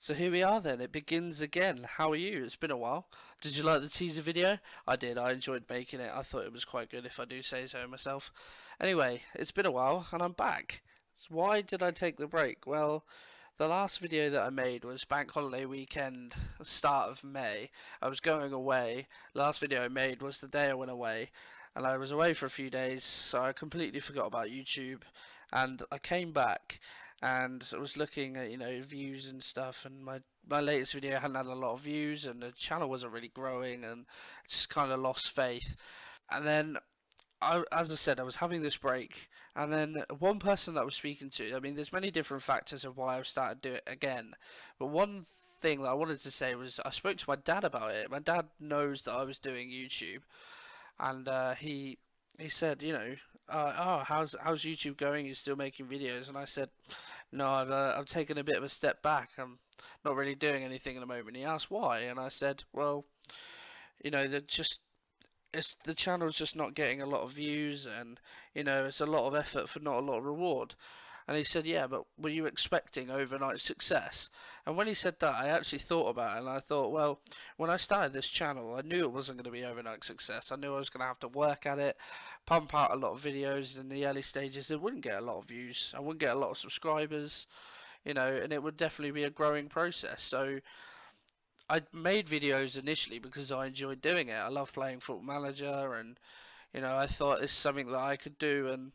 So here we are then, it begins again. How are you? It's been a while. Did you like the teaser video? I did, I enjoyed making it. I thought it was quite good if I do say so myself. Anyway, it's been a while and I'm back. So why did I take the break? Well, the last video that I made was bank holiday weekend, start of May. I was going away. Last video I made was the day I went away. And I was away for a few days, so I completely forgot about YouTube. And I came back and I was looking at, views and stuff, and my latest video hadn't had a lot of views and the channel wasn't really growing, and just kind of lost faith. And then as I said, I was having this break, and then one person that I was speaking to, I mean, there's many different factors of why I've started to do it again, but one thing that I wanted to say was I spoke to my dad about it. My dad knows that I was doing YouTube, and he said, oh, how's YouTube going? You're still making videos? And I said, no, I've taken a bit of a step back. I'm not really doing anything at the moment. He asked why, and I said, well, the channel's just not getting a lot of views, and it's a lot of effort for not a lot of reward. And he said, yeah, but were you expecting overnight success? And when he said that, I actually thought about it, and I thought, well, when I started this channel, I knew it wasn't going to be overnight success. I knew I was going to have to work at it, pump out a lot of videos in the early stages. It wouldn't get a lot of views, I wouldn't get a lot of subscribers, and it would definitely be a growing process. So I made videos initially because I enjoyed doing it. I love playing Football Manager, and I thought it's something that I could do, and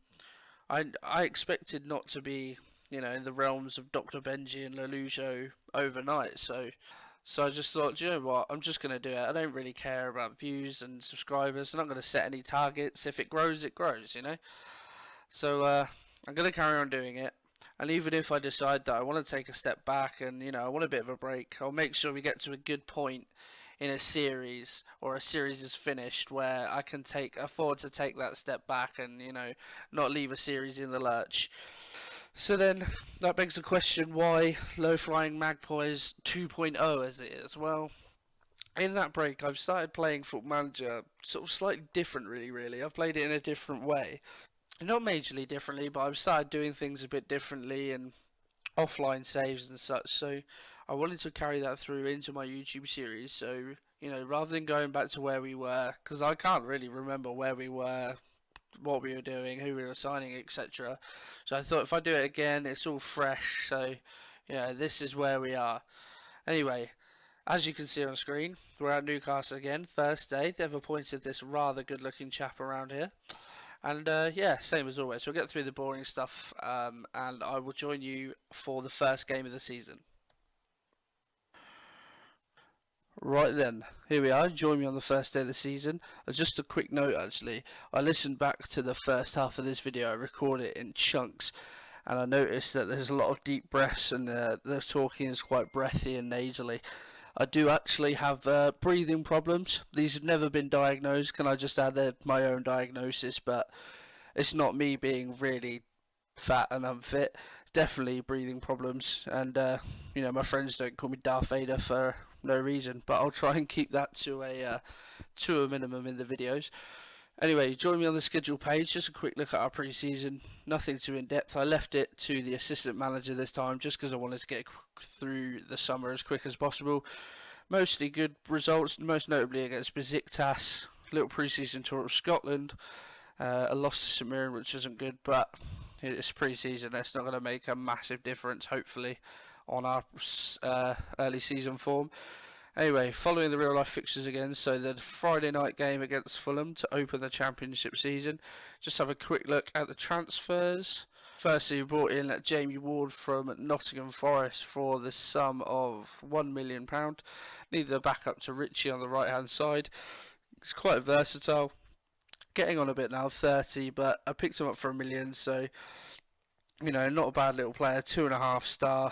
I expected not to be in the realms of Dr. Benji and Lelujo overnight. So I just thought, you know what, I'm just going to do it. I don't really care about views and subscribers. I'm not going to set any targets. If it grows, it grows, So I'm going to carry on doing it. And even if I decide that I want to take a step back and, I want a bit of a break, I'll make sure we get to a good point in a series, or a series is finished, where I can afford to take that step back and, not leave a series in the lurch. So then, that begs the question, why Low Flying Magpies 2.0 as it is? Well, in that break, I've started playing Football Manager sort of slightly differently, really. I've played it in a different way. Not majorly differently, but I've started doing things a bit differently and offline saves and such. So I wanted to carry that through into my YouTube series. So, rather than going back to where we were, because I can't really remember where we were, what we were doing, who we were signing, etc. So I thought if I do it again, it's all fresh. So, this is where we are. Anyway, as you can see on screen, we're at Newcastle again, first day. They've appointed this rather good looking chap around here. And yeah, same as always, we'll get through the boring stuff, and I will join you for the first game of the season. Right then, here we are, join me on the first day of the season. Just a quick note actually, I listened back to the first half of this video, I recorded it in chunks, and I noticed that there's a lot of deep breaths, and the talking is quite breathy and nasally. I do actually have breathing problems. These have never been diagnosed. Can I just add that my own diagnosis? But it's not me being really fat and unfit. Definitely breathing problems. And my friends don't call me Darth Vader for no reason. But I'll try and keep that to a minimum in the videos. Anyway, join me on the schedule page. Just a quick look at our pre-season. Nothing too in-depth. I left it to the assistant manager this time just because I wanted to get through the summer as quick as possible. Mostly good results, most notably against Besiktas. Little pre-season tour of Scotland. A loss to St Mirren, which isn't good, but it's pre-season. It's not going to make a massive difference, hopefully, on our early season form. Anyway, following the real life fixtures again, so the Friday night game against Fulham to open the Championship season. Just have a quick look at the transfers. Firstly, we brought in Jamie Ward from Nottingham Forest for the sum of £1 million. Needed a backup to Richie on the right hand side. He's quite versatile. Getting on a bit now, 30, but I picked him up for £1 million, so not a bad little player, 2.5 star.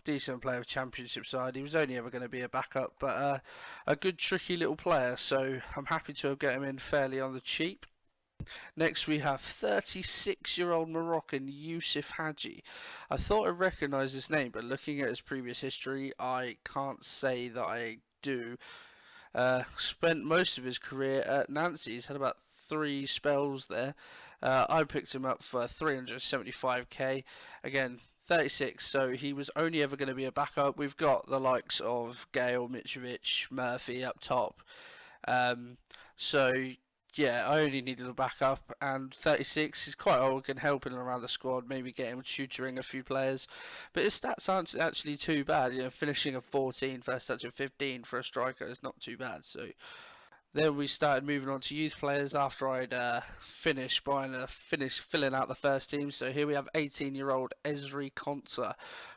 Decent player of Championship side. He was only ever going to be a backup, but a good tricky little player, so I'm happy to get him in fairly on the cheap. Next we have 36-year-old Moroccan Yousef Hadji. I thought I recognised his name, but looking at his previous history, I can't say that I do. Spent most of his career at Nancy. He's had about 3 spells there. I picked him up for 375k. Again, 36, so he was only ever going to be a backup. We've got the likes of Gale, Mitrovic, Murphy up top. Um, so yeah, I only needed a backup, and 36 is quite old, can help in and around the squad, maybe get him tutoring a few players. But his stats aren't actually too bad. You know, finishing a 14, first touch of 15 for a striker is not too bad. So then we started moving on to youth players after I'd finished filling out the first team. So here we have 18-year-old Esri Konsa,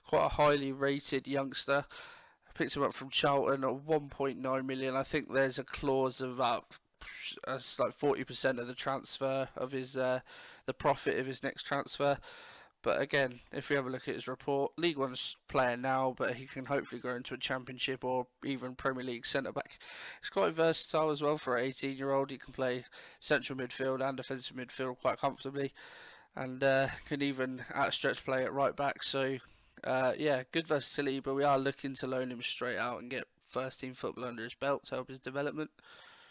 quite a highly rated youngster. Picked him up from Charlton at 1.9 million. I think there's a clause of about like 40% of the transfer of his the profit of his next transfer. But again, if we have a look at his report, League One's playing now, but he can hopefully grow into a Championship or even Premier League centre back. He's quite versatile as well for an 18-year-old. He can play central midfield and defensive midfield quite comfortably, and can even outstretch play at right back. So yeah, good versatility. But we are looking to loan him straight out and get first team football under his belt to help his development.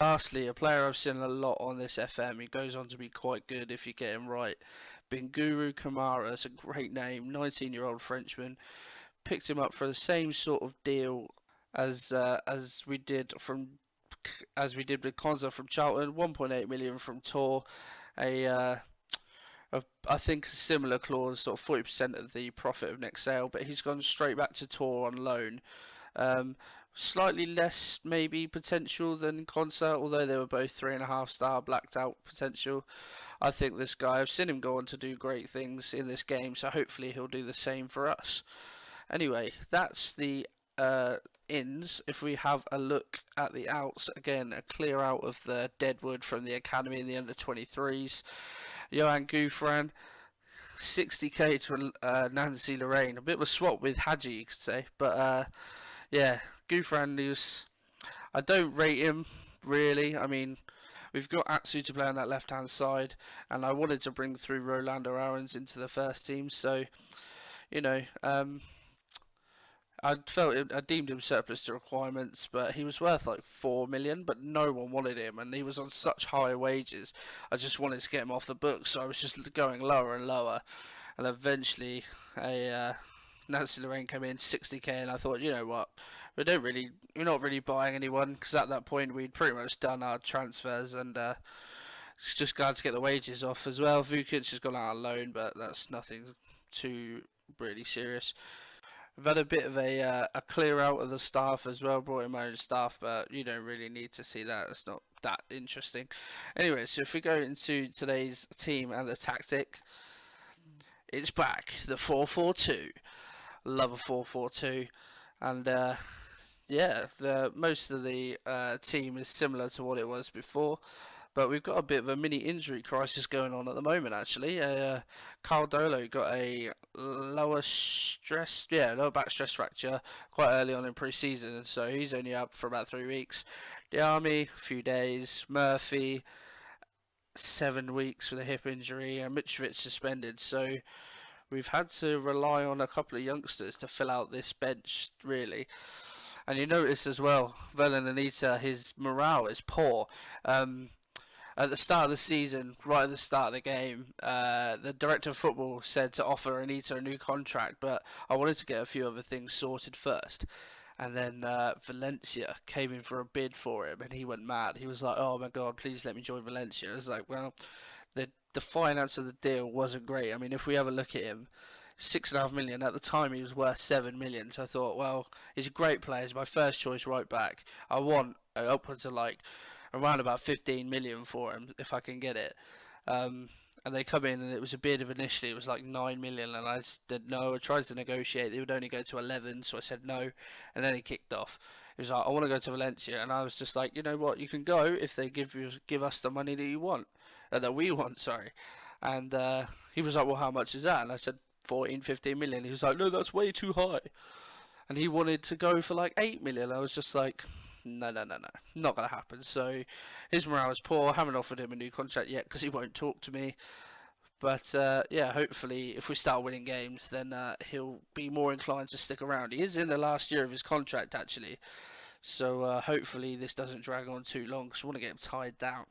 Lastly, a player I've seen a lot on this FM. He goes on to be quite good if you get him right. Binguru Kamara, it's a great name, 19-year-old Frenchman. Picked him up for the same sort of deal as we did with Konza from Charlton, 1.8 million from Tor. I think a similar clause, sort of 40% of the profit of next sale, but he's gone straight back to Tor on loan. Slightly less maybe potential than Konsa, although they were both 3.5 star blacked out potential. I think this guy, I've seen him go on to do great things in this game, so hopefully he'll do the same for us. Anyway, that's the ins. If we have a look at the outs, again, a clear out of the Deadwood from the academy in the under-23s. Johan Gouffran, 60k to Nancy Lorraine. A bit of a swap with Hadji, you could say. But yeah, Gouffran, I don't rate him, really. I mean, we've got Atsu to play on that left-hand side, and I wanted to bring through Rolando Aarons into the first team. So, you know, I deemed him surplus to requirements, but he was worth like 4 million, but no one wanted him, and he was on such high wages. I just wanted to get him off the books, so I was just going lower and lower, and eventually Nancy Lorraine came in 60k, and I thought, you know what, we're not really buying anyone, because at that point we'd pretty much done our transfers, and it's just glad to get the wages off as well. Vukic has gone out on loan, but that's nothing too really serious. We've had a bit of a clear out of the staff as well, brought in my own staff, but you don't really need to see that, it's not that interesting. Anyway, so if we go into today's team and the tactic, it's back, the 4-4-2. Love a 4-4-2, and yeah, most of the team is similar to what it was before, but we've got a bit of a mini injury crisis going on at the moment, actually. Carl Dolo got a lower back stress fracture quite early on in pre-season, so he's only out for about 3 weeks. Diami, a few days. Murphy, 7 weeks with a hip injury, and Mitrovic suspended, so we've had to rely on a couple of youngsters to fill out this bench, really. And you notice as well, Velen Anita, his morale is poor. At the start of the season, right at the start of the game, the director of football said to offer Anita a new contract, but I wanted to get a few other things sorted first. And then Valencia came in for a bid for him, and he went mad. He was like, "Oh my God, please let me join Valencia." I was like, well, the finance of the deal wasn't great. I mean, if we have a look at him, 6.5 million. At the time, he was worth 7 million. So I thought, well, he's a great player. He's my first choice right back. I want upwards of like around about 15 million for him if I can get it. And they come in, and it was a bid of initially, it was like 9 million, and I said no. I tried to negotiate. They would only go to 11, so I said no, and then he kicked off. He was like, I want to go to Valencia, and I was just like, you know what, you can go if they give us the money that you want, that we want, sorry. And he was like, well, how much is that? And I said 14-15 million. He was like, no, that's way too high. And he wanted to go for like 8 million. I was just like, no, not gonna happen. So his morale is poor. I haven't offered him a new contract yet because he won't talk to me. But yeah, hopefully if we start winning games, then he'll be more inclined to stick around. He is in the last year of his contract, actually. So hopefully this doesn't drag on too long, because I want to get him tied down.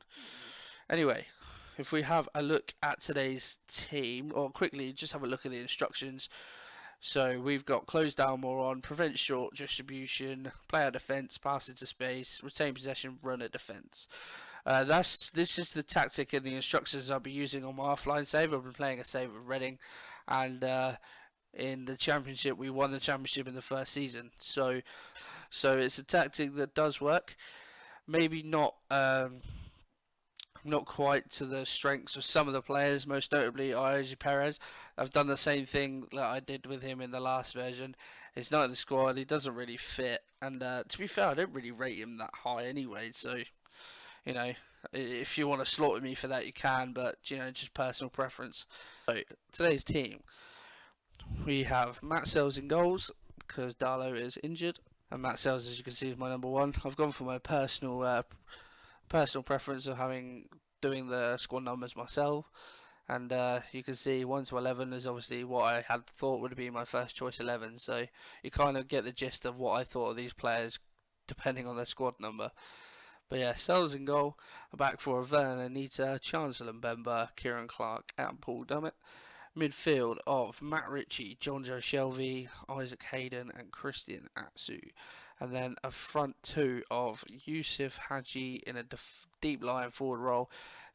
Anyway, if we have a look at today's team, or quickly just have a look at the instructions. So we've got close down more on, prevent short distribution, play out defence, pass into space, retain possession, run at defence. This is the tactic and the instructions I'll be using on my offline save. I've been playing a save with Reading, and in the championship we won the championship in the first season. So it's a tactic that does work. Maybe not quite to the strengths of some of the players, most notably Iosi Perez. I've done the same thing that I did with him in the last version. He's not in the squad, he doesn't really fit, and to be fair, I don't really rate him that high anyway, so, you know, if you want to slaughter me for that, you can, but, you know, just personal preference. So, today's team, we have Matt Sells in goals, because Darlow is injured, and Matt Sells, as you can see, is my number one. I've gone for my personal preference of doing the squad numbers myself, and you can see 1 to 11 is obviously what I had thought would be my first choice 11, so you kind of get the gist of what I thought of these players depending on their squad number. But yeah, Sells in goal, a back four of Vernon Anita, Chancellor Mbemba, Kieran Clark and Paul Dummett. Midfield of Matt Ritchie, John Joe Shelvey, Isaac Hayden and Christian Atsu. And then a front two of Yusuf Haji in a deep line forward role,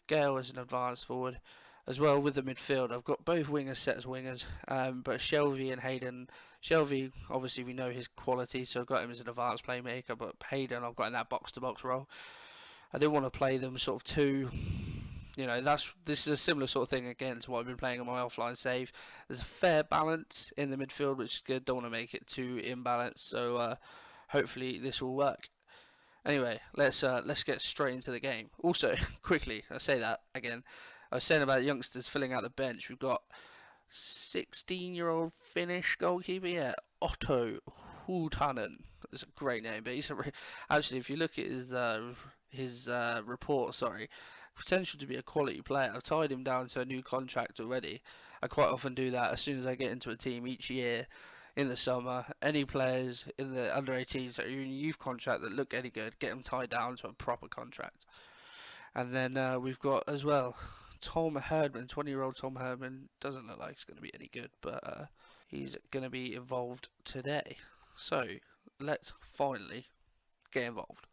Gale as an advanced forward. As well with the midfield, I've got both wingers set as wingers, but Shelvey and Hayden. Shelvey, obviously we know his quality, so I've got him as an advanced playmaker, but Hayden I've got in that box-to-box role. I didn't want to play them sort of too, you know, this is a similar sort of thing again to what I've been playing on my offline save. There's a fair balance in the midfield, which is good. Don't want to make it too imbalanced, so hopefully this will work. Anyway, let's get straight into the game. Also, quickly, I say that again. I was saying about youngsters filling out the bench. We've got 16-year-old Finnish goalkeeper, yeah, Otto Huutanen. It's a great name, but he's actually, if you look at his report, potential to be a quality player. I've tied him down to a new contract already. I quite often do that as soon as I get into a team each year. In the summer, any players in the under 18s that are in a youth contract that look any good, get them tied down to a proper contract. And then we've got as well Tom Herdman, 20-year-old Tom Herdman. Doesn't look like he's going to be any good, but he's going to be involved today. So let's finally get involved.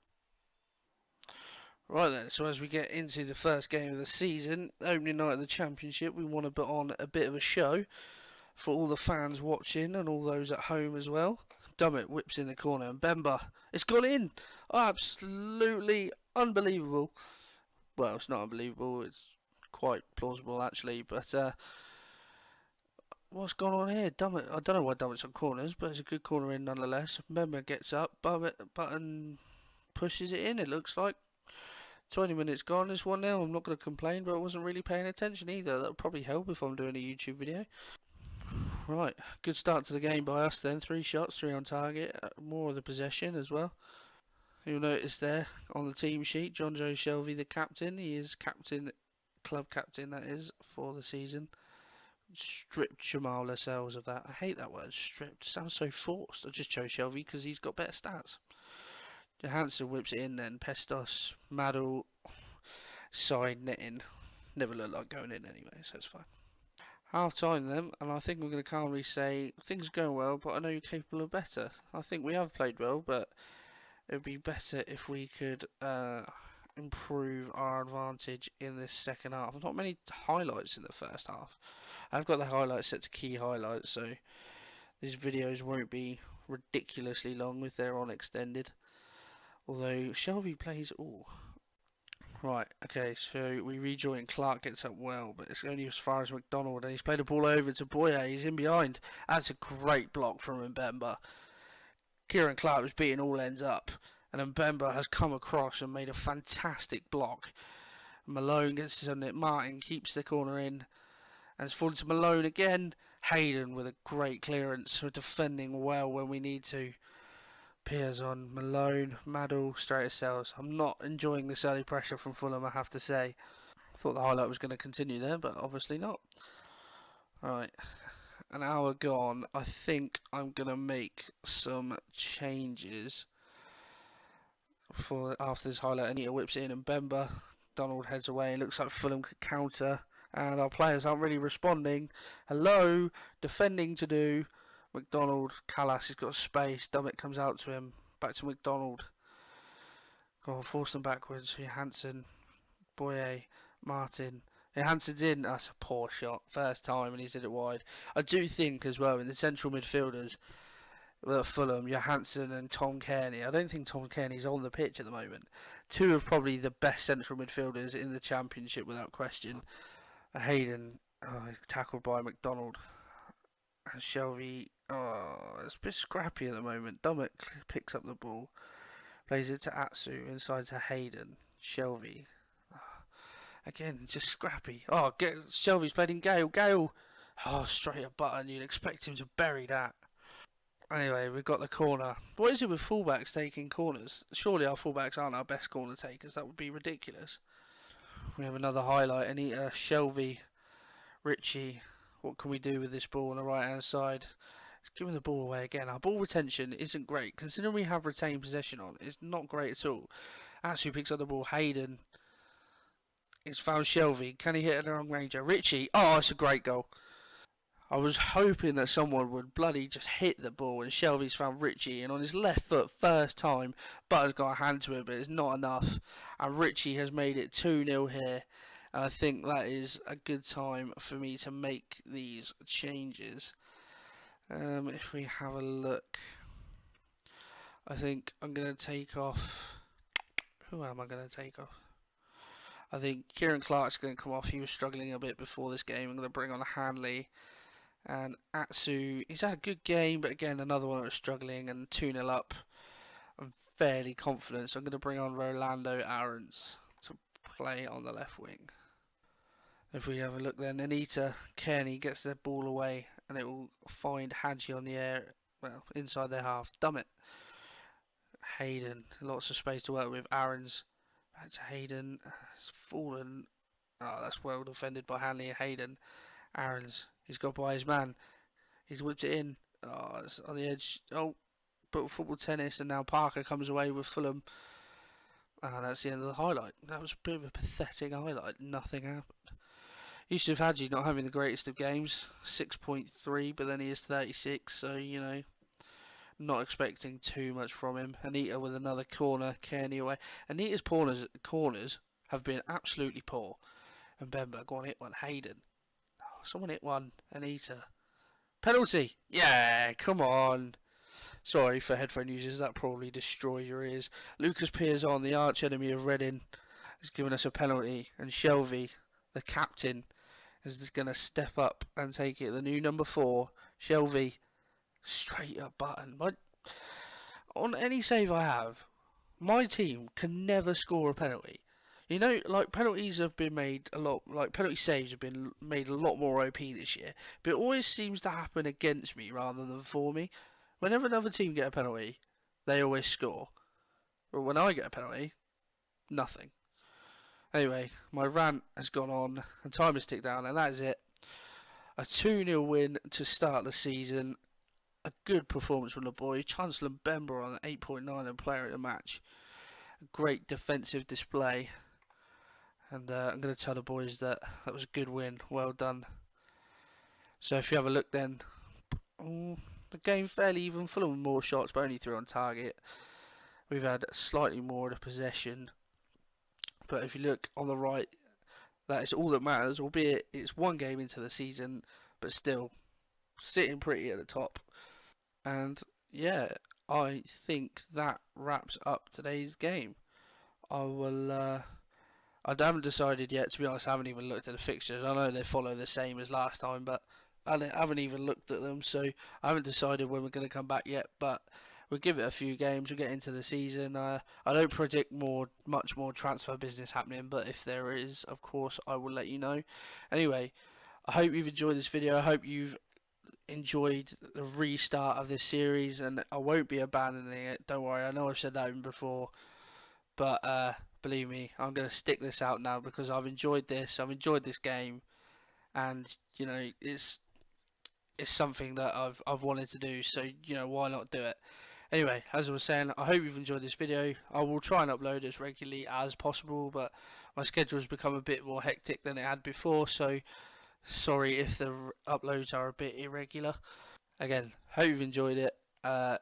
Right then, so as we get into the first game of the season, opening night of the championship, we want to put on a bit of a show for all the fans watching and all those at home as well. Dummett whips in the corner and Mbemba, it's gone in! Absolutely unbelievable. Well, it's not unbelievable, it's quite plausible actually, but what's gone on here? Dummett, I don't know why Dummett's on corners, but it's a good corner in nonetheless. Mbemba gets up, Button pushes it in, it looks like. 20 minutes gone, it's 1-0. I'm not going to complain, but I wasn't really paying attention either. That would probably help if I'm doing a YouTube video. Right, good start to the game by us then. 3 shots, 3 on target. More of the possession as well. You'll notice there on the team sheet, John Joe Shelvey, the captain. He is club captain that is, for the season. Stripped Jamal Lascelles of that. I hate that word, stripped. It sounds so forced. I just chose Shelvey because he's got better stats. Johansson whips it in then. Pestos, Madel, side netting. Never looked like going in anyway, so it's fine. Half time then, and I think I'm going to calmly say things are going well, but I know you're capable of better. I think we have played well, but it would be better if we could improve our advantage in this second half. Not many highlights in the first half. I've got the highlights set to key highlights, so these videos won't be ridiculously long if they're on extended. Although Shelvey plays right, okay, so we rejoin. Clark gets up well, but it's only as far as McDonald, and he's played the ball over to Boyer. He's in behind. That's a great block from Mbemba. Kieran Clark was beating all ends up, and Mbemba has come across and made a fantastic block. Malone gets on it. Martin keeps the corner in, and it's fallen to Malone again. Hayden with a great clearance, for defending well when we need to. Piers on Malone, Madel, straight at Sells. I'm not enjoying this early pressure from Fulham, I have to say. Thought the highlight was going to continue there, but obviously not. Alright, an hour gone. I think I'm going to make some changes after this highlight. Anita whips it in and Mbemba. Donald heads away. It looks like Fulham could counter, and our players aren't really responding. Hello, defending to do. McDonald, Callas, he's got space. Dummett comes out to him. Back to McDonald. Go on, force them backwards. Hansen, Boye, Martin. Hansen's in. That's a poor shot. First time, and he's hit it wide. I do think as well in the central midfielders, well, at Fulham, Johansson and Tom Kearney. I don't think Tom Kearney's on the pitch at the moment. Two of probably the best central midfielders in the Championship without question. Hayden, tackled by McDonald. And Shelby, it's a bit scrappy at the moment. Dummett picks up the ball, plays it to Atsu, inside to Hayden. Shelby, again, just scrappy. Shelby's played in Gale. Gale, straight up button. You'd expect him to bury that. Anyway, we've got the corner. What is it with fullbacks taking corners? Surely our fullbacks aren't our best corner takers. That would be ridiculous. We have another highlight. Anita, Shelby, Richie. What can we do with this ball on the right hand side? It's giving the ball away again. Our ball retention isn't great. Considering we have retained possession on, it's not great at all. Atsu picks up the ball. Hayden. It's found Shelby. Can he hit it at the wrong ranger? Richie. It's a great goal. I was hoping that someone would bloody just hit the ball, and Shelby's found Richie, and on his left foot, first time, Butter's got a hand to it, but it's not enough, and Richie has made it 2-0 here, and I think that is a good time for me to make these changes. If we have a look, I think I'm going to take off, who am I going to take off? I think Kieran Clark's going to come off. He was struggling a bit before this game. I'm going to bring on Hanley. And Atsu, he's had a good game, but again, another one that was struggling, and 2-0 up. I'm fairly confident, so I'm going to bring on Rolando Aarons to play on the left wing. If we have a look then, Anita Kearney gets their ball away, and it will find Hadji on the air, well, inside their half. Dummett. Hayden, lots of space to work with. Aarons, back to Hayden. It's fallen. That's well defended by Hanley and Hayden. Aarons, he's got by his man. He's whipped it in. It's on the edge. But football tennis, and now Parker comes away with Fulham. And that's the end of the highlight. That was a bit of a pathetic highlight. Nothing happened. Yusuf Hadji not having the greatest of games. 6.3, but then he is 36, so, not expecting too much from him. Anita with another corner. Kearney away. Anita's corners have been absolutely poor. And Bemba, go on, hit one. Hayden. Someone hit one. Anita. Penalty! Yeah, come on. Sorry for headphone users, that probably destroy your ears. Lucas Piazon, the arch enemy of Reading, has given us a penalty. And Shelby, the captain, is going to step up and take it. The new number 4, Shelby, straight up button. On any save I have, my team can never score a penalty. Penalties have been made a lot, penalty saves have been made a lot more OP this year, but it always seems to happen against me rather than for me. Whenever another team get a penalty, they always score. But when I get a penalty, nothing. Anyway, my rant has gone on, and time has ticked down, and that is it. A 2-0 win to start the season. A good performance from the boys. Chancellor Bemba on 8.9 and player of the match. A great defensive display. And I'm going to tell the boys that was a good win. Well done. So if you have a look then, the game fairly even, full of more shots, but only 3 on target. We've had slightly more of the possession. But if you look on the right, that is all that matters, albeit it's one game into the season, but still sitting pretty at the top. And yeah, I think that wraps up today's game. I haven't decided yet, to be honest. I haven't even looked at the fixtures. I know they follow the same as last time, but I haven't even looked at them, so I haven't decided when we're going to come back yet. But we'll give it a few games. We'll get into the season. I don't predict much more transfer business happening, but if there is, of course, I will let you know. Anyway, I hope you've enjoyed this video. I hope you've enjoyed the restart of this series, and I won't be abandoning it. Don't worry. I know I've said that even before, but believe me, I'm going to stick this out now because I've enjoyed this. I've enjoyed this game, and it's something that I've wanted to do. So why not do it? Anyway, as I was saying, I hope you've enjoyed this video. I will try and upload as regularly as possible, but my schedule has become a bit more hectic than it had before. So sorry if the uploads are a bit irregular. Again, hope you've enjoyed it.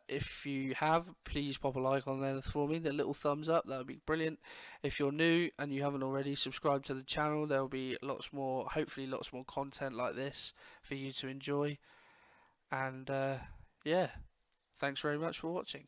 If you have, please pop a like on there for me, the little thumbs up, that would be brilliant. If you're new and you haven't already, subscribe to the channel. There will be lots more, hopefully lots more content like this for you to enjoy. And yeah, thanks very much for watching.